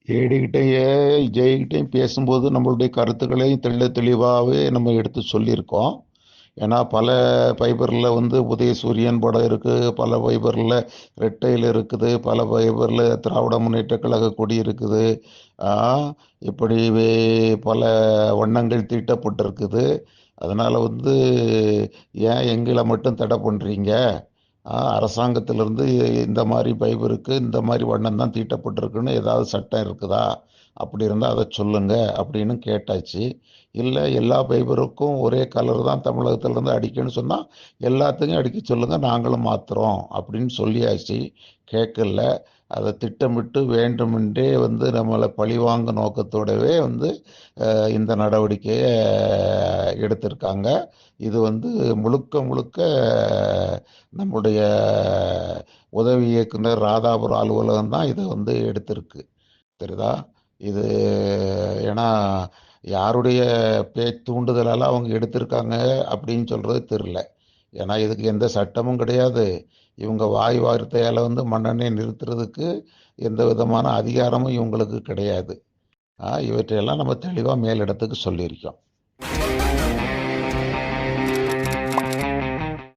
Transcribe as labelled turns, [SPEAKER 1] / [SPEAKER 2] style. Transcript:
[SPEAKER 1] ஏடிக்கிட்டேயே ஜெய்கிட்டையும் பேசும்போது நம்மளுடைய கருத்துக்களையும் தெளிவாகவே நம்ம எடுத்து சொல்லியிருக்கோம். ஏன்னா பல ஃபைபரில் வந்து உதயசூரியன் படம் இருக்குது, பல ஃபைபரில் ரெட்டையில் இருக்குது, பல ஃபைபரில் திராவிட முன்னேற்ற கழக கொடி இருக்குது. ஆ, இப்படி பல வண்ணங்கள் தீட்டப்பட்டிருக்குது. அதனால் வந்து ஏன் எங்களை மட்டும் தடை பண்ணுறீங்க? அரசாங்கத்திலிருந்து இந்த மாதிரி ஃபைபருக்கு இந்த மாதிரி வண்ணம் தான் தீட்டப்பட்டிருக்குன்னு ஏதாவது சட்டம் இருக்குதா? அப்படி இருந்தால் அதை சொல்லுங்க அப்படின்னு கேட்டாச்சு. இல்லை, எல்லா ஃபைபருக்கும் ஒரே கலர் தான் தமிழகத்திலேருந்து அடிக்கணும்னு சொன்னால் எல்லாத்துக்கும் அடிக்க சொல்லுங்க, நாங்களும் மாற்றுறோம் அப்படின்னு சொல்லியாச்சு. கேட்கல. அதை திட்டமிட்டு வேண்டுமென்றே வந்து நம்மளை பழிவாங்க நோக்கத்தோடவே வந்து இந்த நடவடிக்கையை எடுத்திருக்காங்க. இது வந்து முழுக்க முழுக்க நம்முடைய உதவி இயக்குனர் ராதாபுரம் அலுவலகம் தான் இதை வந்து எடுத்திருக்கு. தெரியுதா? இது ஏன்னா யாருடைய தூண்டுதலால் அவங்க எடுத்திருக்காங்க அப்படின்னு சொல்றது தெரியல. ஏன்னா இதுக்கு எந்த சட்டமும் கிடையாது. இவங்க வாய் வார்த்தையால் வந்து மண்ணெண்ணெயை நிறுத்துறதுக்கு எந்த விதமான அதிகாரமும் இவங்களுக்கு கிடையாது. இவற்றையெல்லாம் நம்ம தெளிவாக மேலிடத்துக்கு சொல்லியிருக்கோம்.